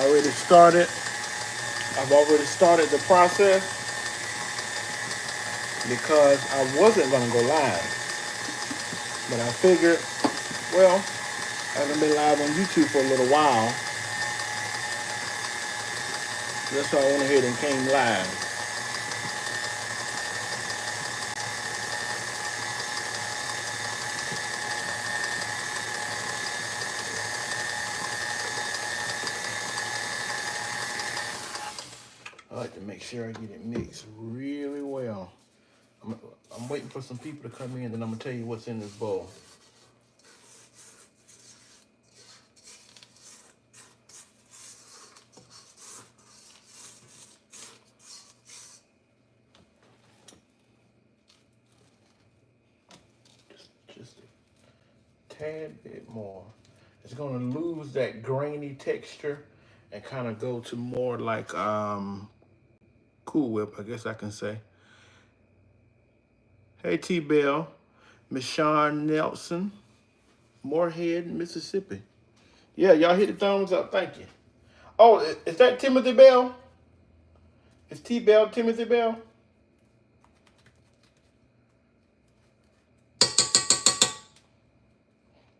already started. I've already started the process because I wasn't going to go live. But I figured, well, I haven't been live on YouTube for a little while. That's why I went ahead and came live. I like to make sure I get it mixed really well. I'm, I'm waiting for some people to come in, and I'm going to tell you what's in this bowl. Just a tad bit more. It's going to lose that grainy texture and kind of go to more like Cool Whip, I guess I can say. Hey, T-Bell, Miss Shawn Nelson, Moorhead, Mississippi. Yeah, y'all hit the thumbs up. Thank you. Oh, is that Timothy Bell? Is T-Bell Timothy Bell?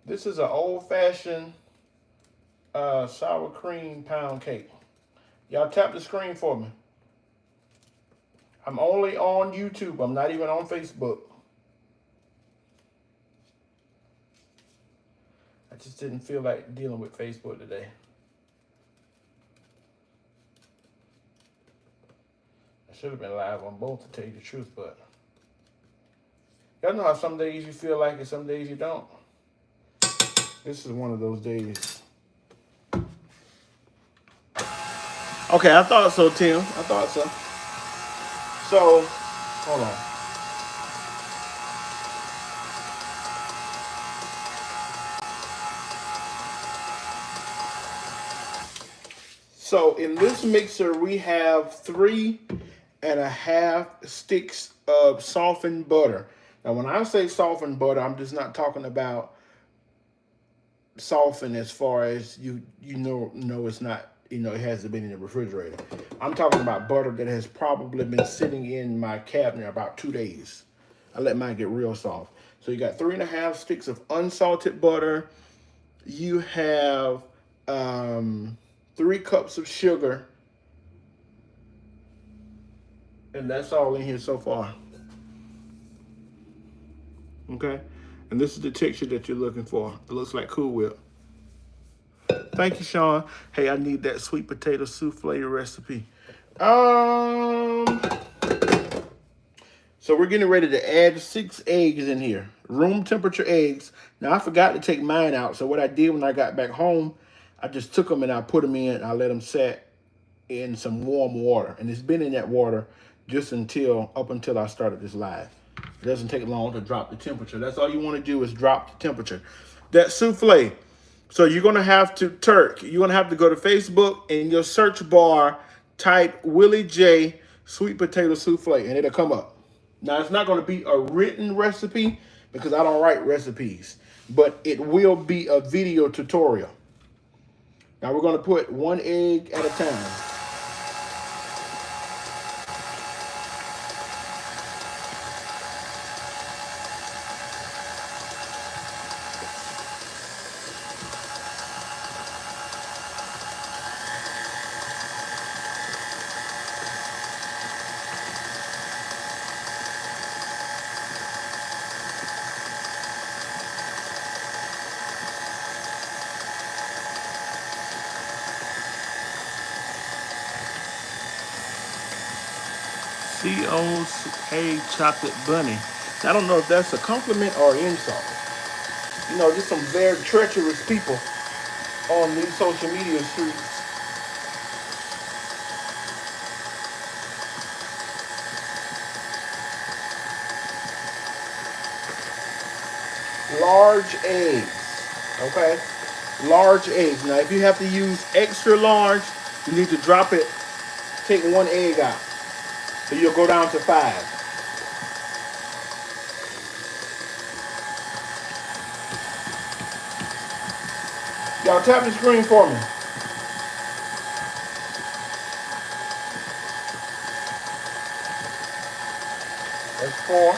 This is an old-fashioned sour cream pound cake. Y'all tap the screen for me. I'm only on YouTube. I'm not even on Facebook. I just didn't feel like dealing with Facebook today. I should have been live on both, to tell you the truth, but y'all know how some days you feel like it, some days you don't. This is one of those days. Okay, I thought so, Tim. I thought so. So, hold on. So in this mixer, we have 3.5 sticks of softened butter. Now, when I say softened butter, I'm just not talking about softened as far as you know it's not, it hasn't been in the refrigerator. I'm talking about butter that has probably been sitting in my cabinet about 2 days. I let mine get real soft. So you got 3.5 sticks of unsalted butter. You have 3 cups of sugar. And that's all in here so far. Okay? And this is the texture that you're looking for. It looks like Cool Whip. Thank you, Sean. Hey, I need that sweet potato souffle recipe. So we're getting ready to add 6 eggs in here. Room temperature eggs. Now, I forgot to take mine out. So what I did when I got back home, I just took them and I put them in. I let them set in some warm water. And it's been in that water just up until I started this live. It doesn't take long to drop the temperature. That's all you want to do is drop the temperature. That souffle. So you're going to have to you're going to have to go to Facebook and in your search bar, type Willie J sweet potato souffle and it'll come up. Now, it's not going to be a written recipe because I don't write recipes, but it will be a video tutorial. Now, we're going to put 1 egg at a time. C.O.A. Chocolate Bunny. I don't know if that's a compliment or insult. Just some very treacherous people on these social media streets. Large eggs, okay? Large eggs. Now, if you have to use extra large, you need to drop it, take 1 egg out. So you'll go down to 5. Y'all tap the screen for me. That's 4.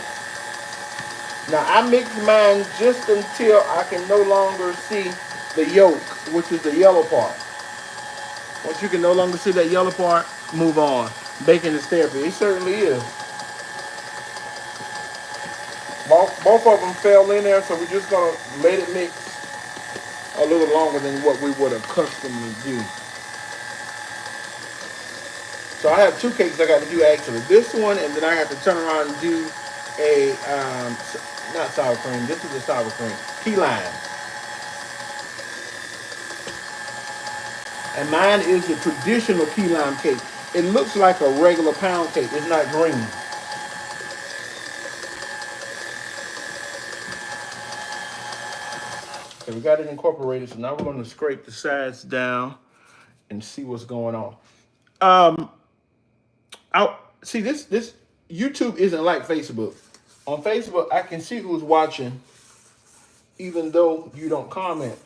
Now I mix mine just until I can no longer see the yolk, which is the yellow part. Once you can no longer see that yellow part, move on. Baking is therapy. It certainly is. Both of them fell in there, so we're just gonna let it mix a little longer than what we would accustomed to do. So I have 2 cakes I got to do actually. This one, and then I have to turn around and do a not sour cream. This is a sour cream, key lime, and mine is the traditional key lime cake. It looks like a regular pound cake. It's not green. So we got it incorporated. So now we're going to scrape the sides down and see what's going on. I see this YouTube isn't like Facebook. On Facebook, I can see who's watching, even though you don't comment.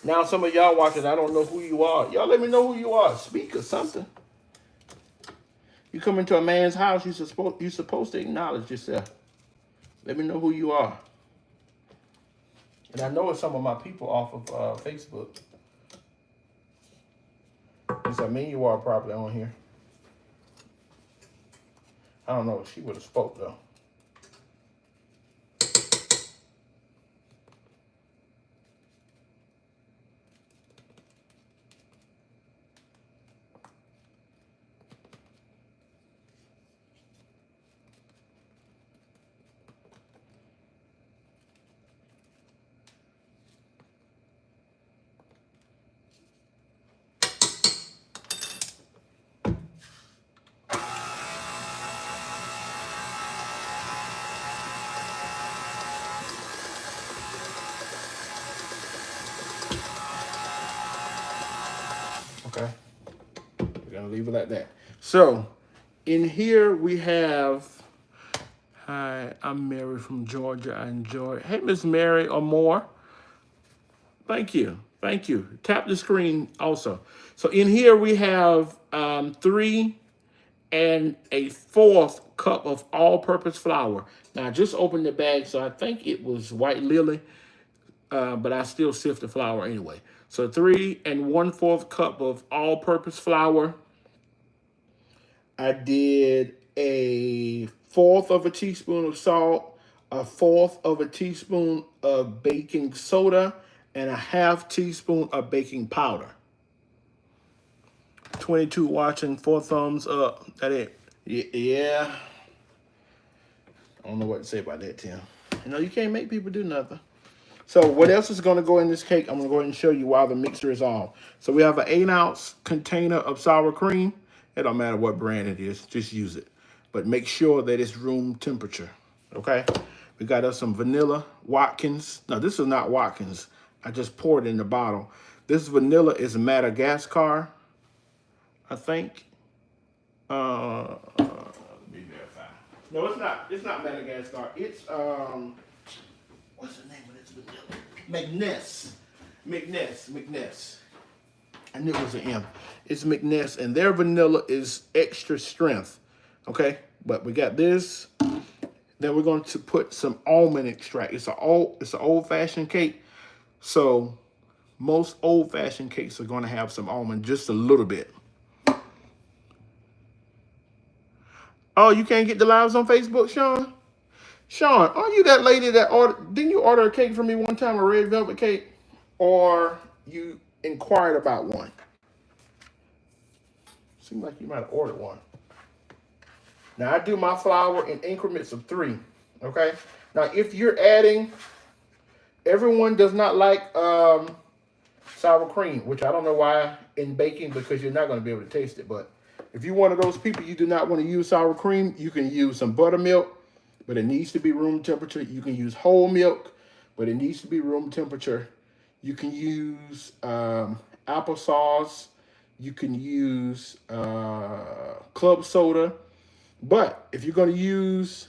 Now some of y'all watching, I don't know who you are. Y'all let me know who you are. Speak or something. You come into a man's house, you're supposed to acknowledge yourself. Let me know who you are. And I know it's some of my people off of Facebook. At least I mean you are probably on here. I don't know. She would have spoke though. Okay. We're going to leave it like that. So, in here we have, hi, I'm Mary from Georgia. I enjoy it. Hey, Miss Mary or more. Thank you. Thank you. Tap the screen also. So, in here we have 3 1/4 cup of all-purpose flour. Now, I just opened the bag, so I think it was White Lily, but I still sift the flour anyway. So 3 1/4 cup of all-purpose flour. I did a 1/4 of a teaspoon of salt, a 1/4 of a teaspoon of baking soda, and a 1/2 teaspoon of baking powder. 22 watching, 4 thumbs up. That it. Yeah. I don't know what to say about that, Tim. You know, you can't make people do nothing. So what else is going to go in this cake? I'm going to go ahead and show you while the mixer is on. So we have an 8-ounce container of sour cream. It don't matter what brand it is. Just use it. But make sure that it's room temperature. Okay? We got us some vanilla Watkins. No, this is not Watkins. I just poured it in the bottle. This vanilla is Madagascar, I think. Let me verify. No, it's not. It's not Madagascar. It's what's the name of this vanilla? McNess. I knew it was an M. It's McNess, and their vanilla is extra strength. Okay, but we got this. Then we're going to put some almond extract. It's an old-fashioned cake, so most old-fashioned cakes are going to have some almond, just a little bit. Oh, you can't get the lives on Facebook, Sean? Sean, are you that lady that didn't you order a cake from me one time, a red velvet cake? Or you inquired about one? Seems like you might have ordered one. Now, I do my flour in increments of 3, okay? Now, if you're adding, everyone does not like sour cream, which I don't know why in baking, because you're not going to be able to taste it. But if you're one of those people, you do not want to use sour cream, you can use some buttermilk, but it needs to be room temperature. You can use whole milk, but it needs to be room temperature. You can use applesauce. You can use club soda. But if you're going to use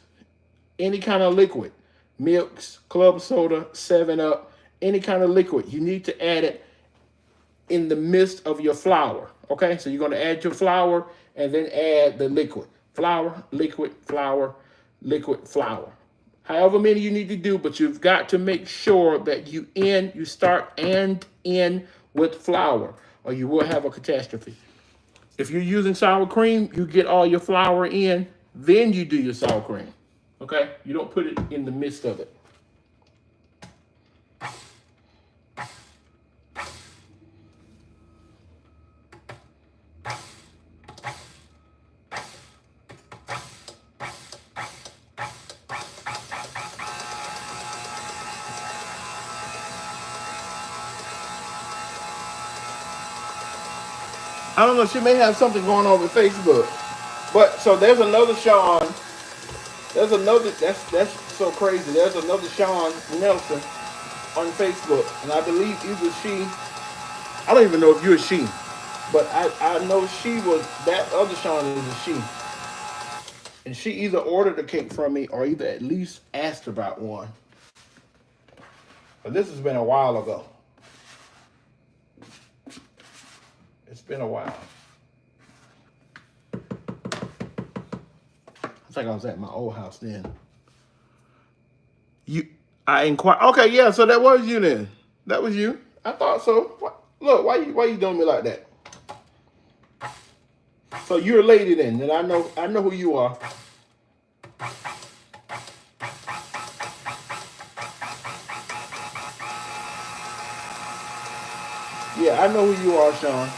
any kind of liquid, milks, club soda, 7-Up, any kind of liquid, you need to add it in the midst of your flour. Okay, so you're going to add your flour and then add the liquid. Flour, liquid, flour. liquid flour. However many you need to do, but you've got to make sure that you start and end with flour, or you will have a catastrophe. If you're using sour cream, you get all your flour in, then you do your sour cream. Okay? You don't put it in the midst of it. I don't know, she may have something going on with Facebook. But so there's another Sean. There's another that's so crazy. There's another Sean Nelson on Facebook. And I believe either she, I don't even know if you're a she, but I know she was, that other Sean is a she. And she either ordered a cake from me or either at least asked about one. But this has been a while ago. It's been a while. I think I was at my old house then. I inquired. Okay, yeah, so that was you then. That was you. I thought so. Look, why you doing me like that? So you're a lady then, and I know who you are. Yeah, I know who you are, Sean.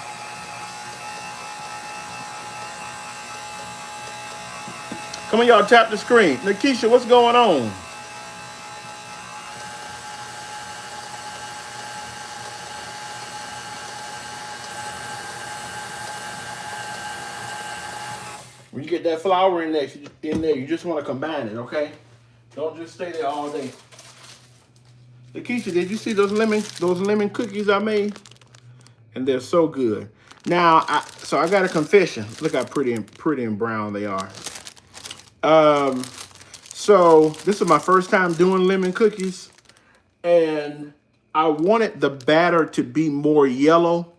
Come on, y'all, tap the screen. Nakisha, what's going on? When you get that flour in there, you just want to combine it, okay? Don't just stay there all day. Nakisha, did you see those lemon cookies I made? And they're so good. Now, I got a confession. Look how pretty and brown they are. So this is my first time doing lemon cookies, and I wanted the batter to be more yellow,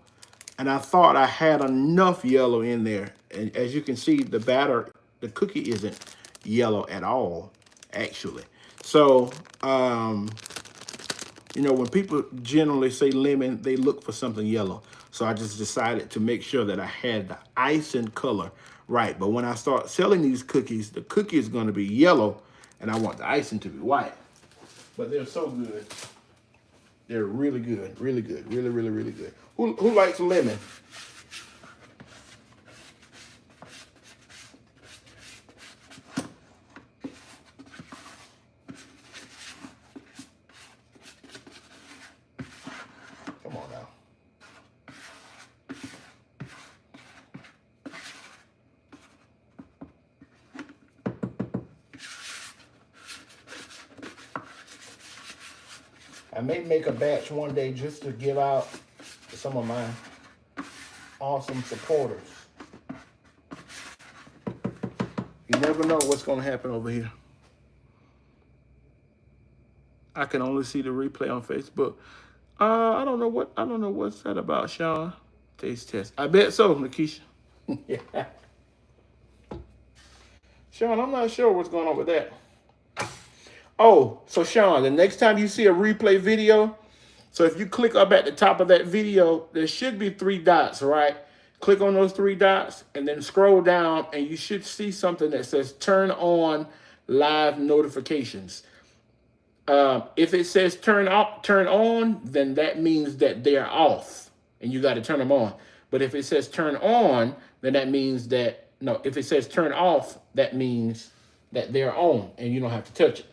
and I thought I had enough yellow in there. And as you can see, the cookie isn't yellow at all, actually. So, you know, when people generally say lemon, they look for something yellow. So I just decided to make sure that I had the icing color right. But when I start selling these cookies, the cookie is going to be yellow, and I want the icing to be white. But they're so good. They're really good, really good, really, really, really good. Who likes lemon? Come on now. I may make a batch one day just to give out to some of my awesome supporters. You never know what's going to happen over here. I can only see the replay on Facebook. I don't know what's that about, Sean. Taste test. I bet so, Nakisha. Yeah. Sean, I'm not sure what's going on with that. Oh, so Sean, the next time you see a replay video, so if you click up at the top of that video, there should be 3 dots, right? Click on those 3 dots and then scroll down, and you should see something that says turn on live notifications. If it says turn on, then that means that they're off and you got to turn them on. But if it says turn on, then that means that, no, if it says turn off, that means that they're on and you don't have to touch it.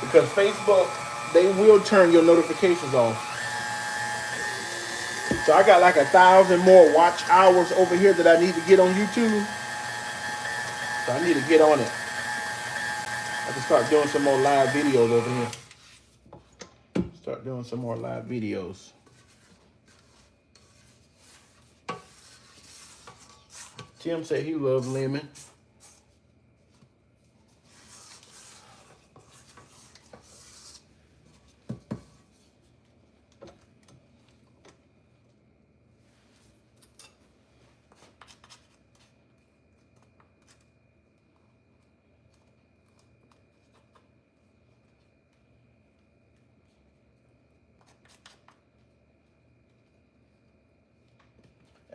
Because Facebook, they will turn your notifications off. So I got like 1,000 more watch hours over here that I need to get on YouTube. So I need to get on it. I can start doing some more live videos over here. Start doing some more live videos. Tim said he loved lemon.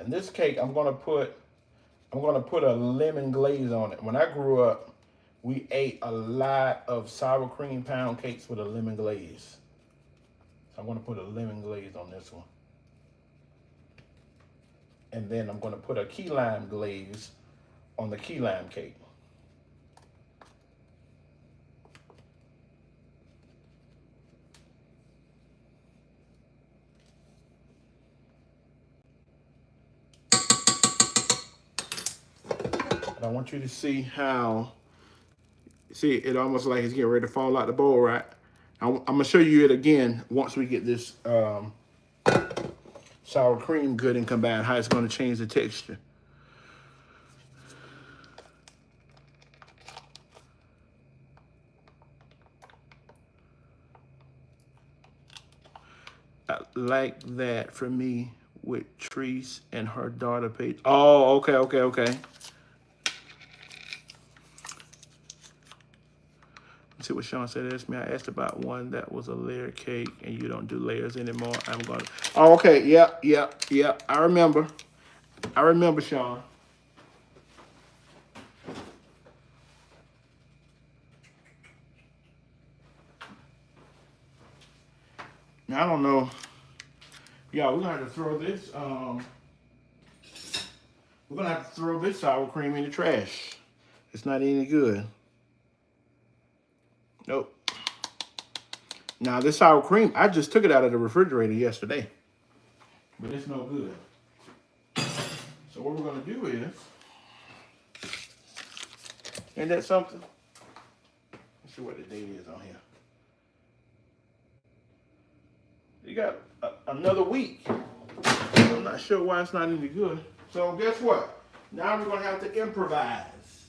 And this cake, I'm gonna put a lemon glaze on it. When I grew up, we ate a lot of sour cream pound cakes with a lemon glaze. So I'm gonna put a lemon glaze on this one. And then I'm gonna put a key lime glaze on the key lime cake. And I want you to see how, see, it almost like it's getting ready to fall out the bowl, right? I'm gonna show you it again once we get this sour cream good and combined, how it's gonna change the texture. Like that for me with Treese and her daughter Paige. Oh, okay. Let's see what Sean said. Asked me. I asked about one that was a layer cake, and you don't do layers anymore. I'm gonna. Oh, okay. Yep. I remember, Sean. Now I don't know. Yeah, we're gonna have to throw this. We're gonna have to throw this sour cream in the trash. It's not any good. Nope. Now this sour cream, I just took it out of the refrigerator yesterday, but it's no good. So what we're gonna do is, ain't that something? Let's see what the date is on here. You got another week. I'm not sure why it's not any good. So guess what? Now we're gonna have to improvise.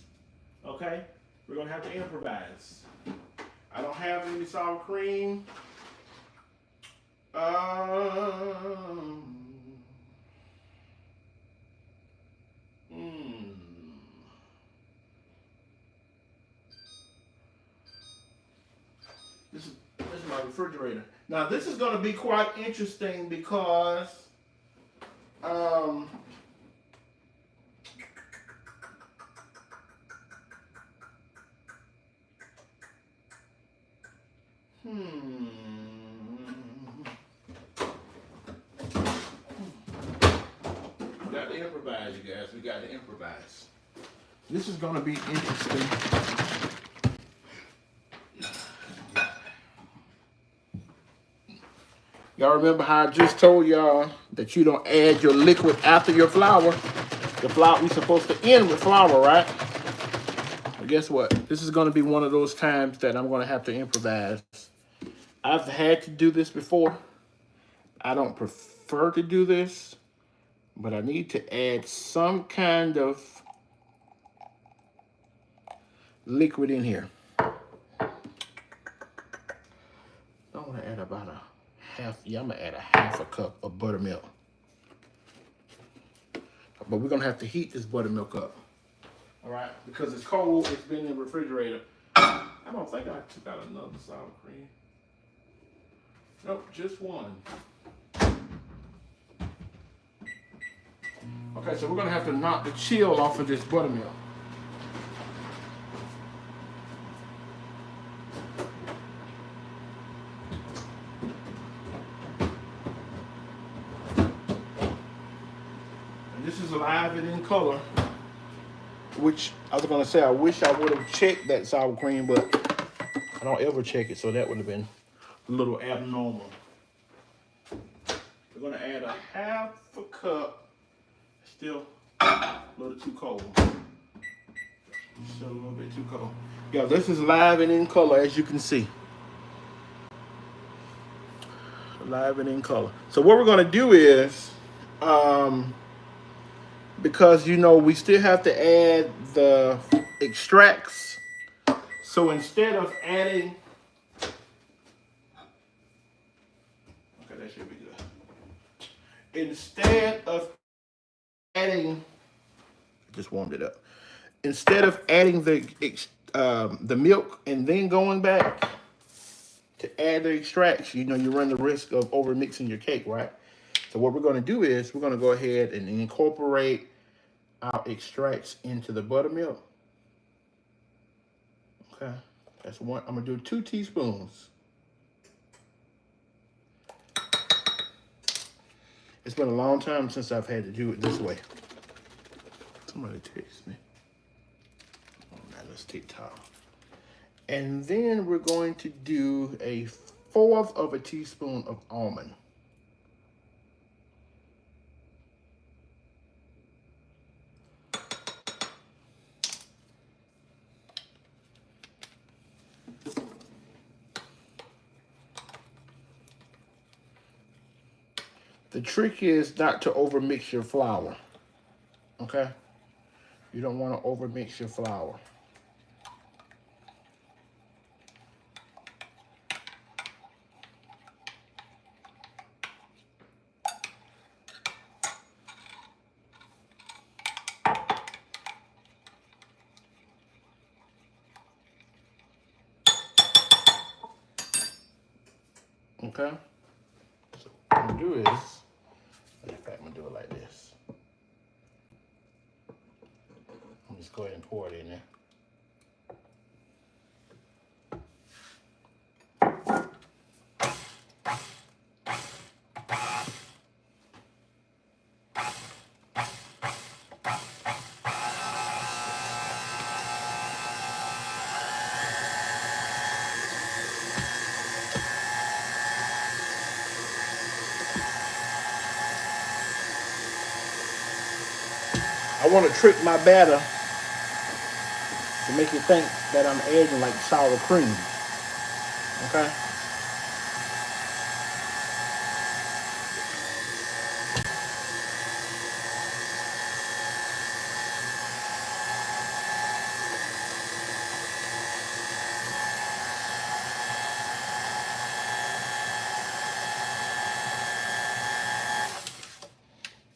Okay? We're gonna have to improvise. I don't have any sour cream. This is my refrigerator. Now this is going to be quite interesting because we got to improvise, you guys. We got to improvise. This is going to be interesting. Y'all remember how I just told y'all that you don't add your liquid after your flour? The flour, we're supposed to end with flour, right? Well, guess what? This is going to be one of those times that I'm going to have to improvise. I've had to do this before. I don't prefer to do this, but I need to add some kind of liquid in here. I want to add about a half, I'm gonna add a half a cup of buttermilk. But we're gonna have to heat this buttermilk up. All right, because it's cold, it's been in the refrigerator. I don't think I took out another sour cream. Nope, just one. Okay, so we're gonna have to knock the chill off of this buttermilk. This is live and in color, which I was gonna say I wish I would have checked that sour cream, but I don't ever check it, so that would have been a little abnormal. We're gonna add a half a cup. Still a little too cold. Still a little bit too cold. Yeah, this is live and in color, as you can see. Live and in color. So what we're gonna do is, because you know we still have to add the extracts. So instead of adding, okay, that should be good. Instead of adding, just warmed it up. Instead of adding the milk and then going back to add the extracts, you know you run the risk of over mixing your cake, right? So what we're going to do is we're going to go ahead and incorporate our extracts into the buttermilk. Okay, that's one. I'm going to do 2 teaspoons. It's been a long time since I've had to do it this way. Somebody text me. Oh, now let's take top. And then we're going to do a 1/4 of a teaspoon of almond. The trick is not to overmix your flour, okay? You don't want to overmix your flour. Okay? So what I'm going to do is, in fact, I'm going to do it like this. I'm just go ahead and pour it in there. I want to trick my batter to make you think that I'm adding like sour cream. Okay?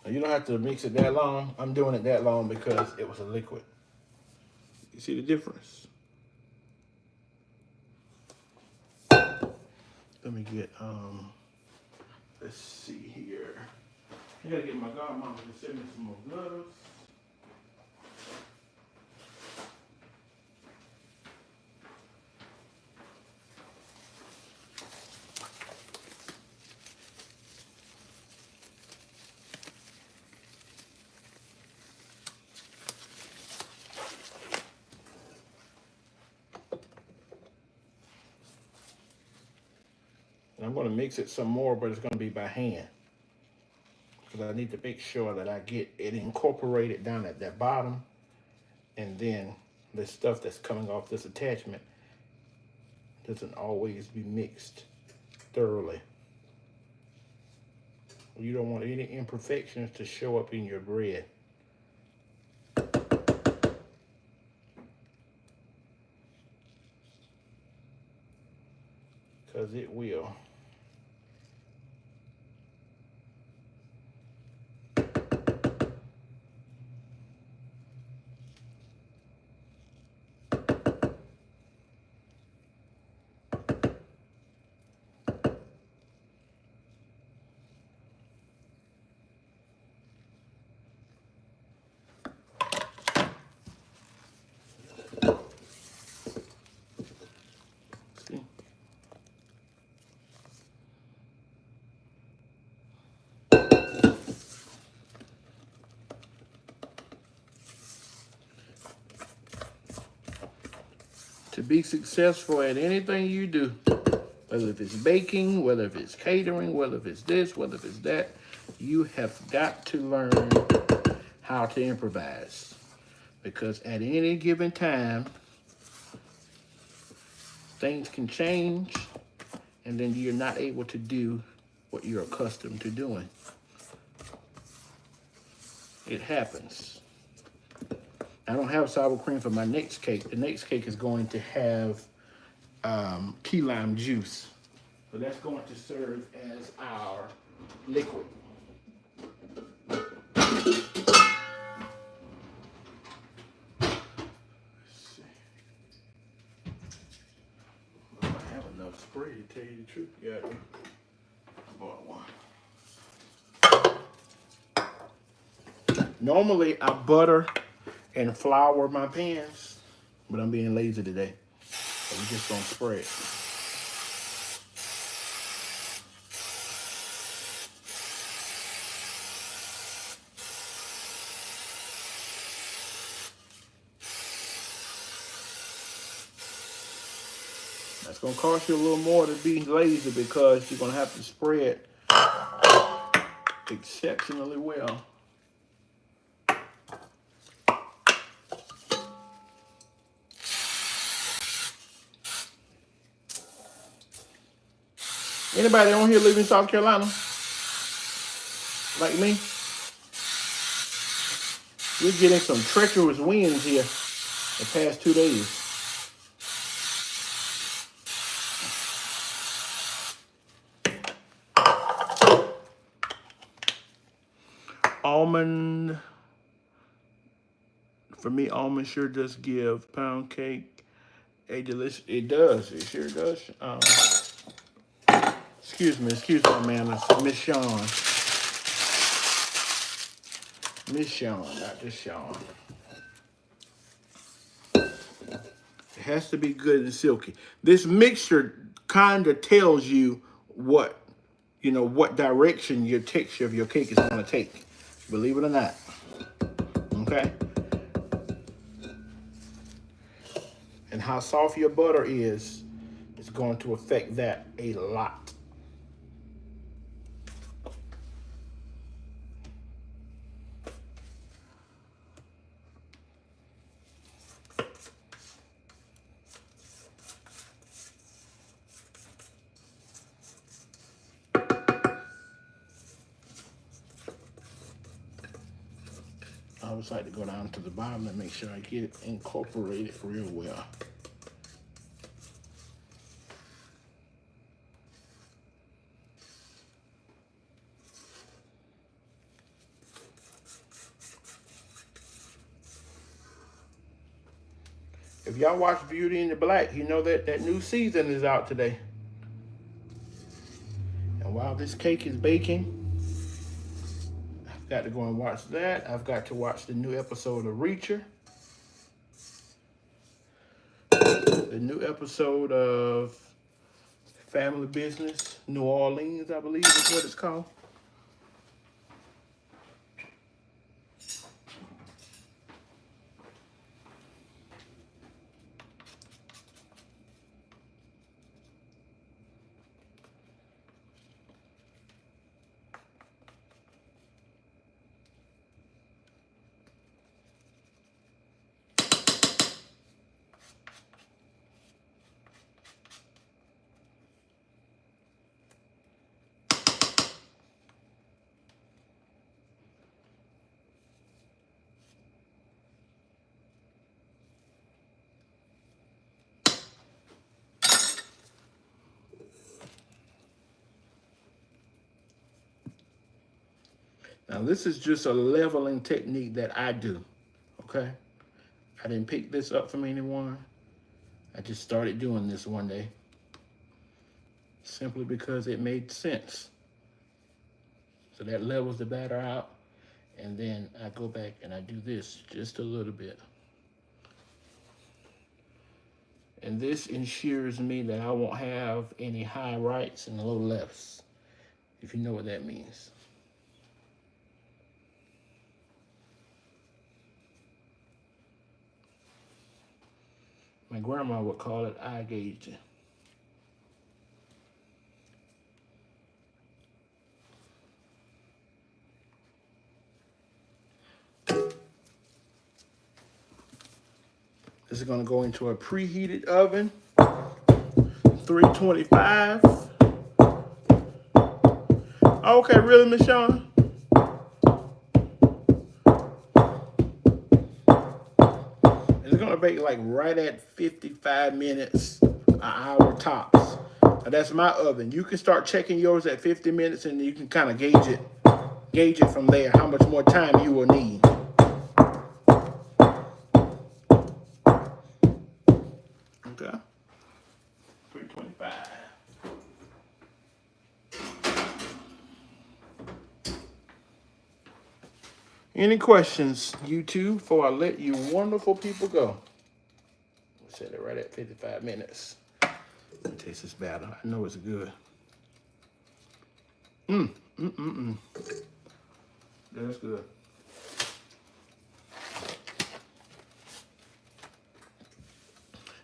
You don't have to mix it that long. I'm doing it that long because it was a liquid. You see the difference? Let me get, let's see here. I gotta get my godmama to send me some more gloves. And I'm gonna mix it some more, but it's gonna be by hand. Because I need to make sure that I get it incorporated down at that bottom. And then the stuff that's coming off this attachment doesn't always be mixed thoroughly. You don't want any imperfections to show up in your bread. Because it will. See? To be successful at anything you do, whether if it's baking, whether if it's catering, whether if it's this, whether if it's that, you have got to learn how to improvise. Because at any given time, things can change, and then you're not able to do what you're accustomed to doing. It happens. I don't have sour cream for my next cake. The next cake is going to have key lime juice. So that's going to serve as our liquid. Let's see. I have enough spray to tell you the truth. Yeah, I bought one. Normally, I butter and flour my pans, but I'm being lazy today. So we're just gonna spread. That's gonna cost you a little more to be lazy because you're gonna have to spread exceptionally well. Anybody on here live in South Carolina? Like me? We're getting some treacherous winds here the past 2 days. Almond, for me, almond sure does give pound cake a delicious, it does, it sure does. Excuse me, ma'am, it's Miss Shawn. Miss Shawn, not just Shawn. It has to be good and silky. This mixture kind of tells you what, what direction your texture of your cake is going to take. Believe it or not. Okay? And how soft your butter is going to affect that a lot. I always like to go down to the bottom and make sure I get it incorporated real well. If y'all watch Beauty in the Black, you know that new season is out today. And while this cake is baking, I've got to go and watch that. I've got to watch the new episode of Reacher. The new episode of Family Business, New Orleans, I believe is what it's called. Now this is just a leveling technique that I do, okay? I didn't pick this up from anyone. I just started doing this one day simply because it made sense. So that levels the batter out, and then I go back and I do this just a little bit. And this ensures me that I won't have any high rights and low lefts, if you know what that means. My grandma would call it eye gauging. This is going to go into a preheated oven, 325. Okay, really, Miss Shawn? It's going to bake like right at 55 minutes, an hour tops. Now that's my oven. You can start checking yours at 50 minutes and you can kind of gauge it from there, how much more time you will need. Okay. 325. Any questions, YouTube, before I let you wonderful people go? We'll set it right at 55 minutes. Let me taste this batter. I know it's good. That's good.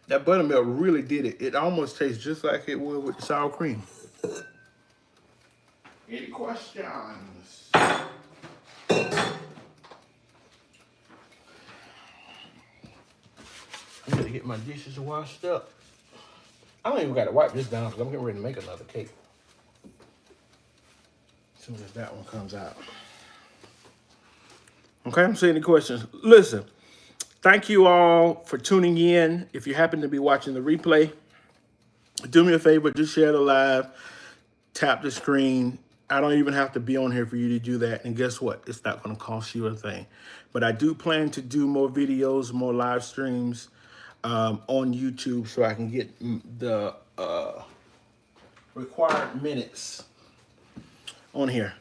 That buttermilk really did it. It almost tastes just like it would with the sour cream. Any questions? I'm gonna get my dishes washed up. I don't even gotta wipe this down because I'm getting ready to make another cake. As soon as that one comes out. Okay, I'm seeing any questions. Listen, thank you all for tuning in. If you happen to be watching the replay, do me a favor, just share the live, tap the screen. I don't even have to be on here for you to do that. And guess what? It's not going to cost you a thing. But I do plan to do more videos, more live streams on YouTube so I can get the required minutes on here.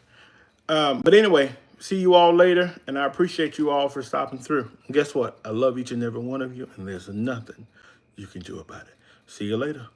But anyway, see you all later. And I appreciate you all for stopping through. And guess what? I love each and every one of you. And there's nothing you can do about it. See you later.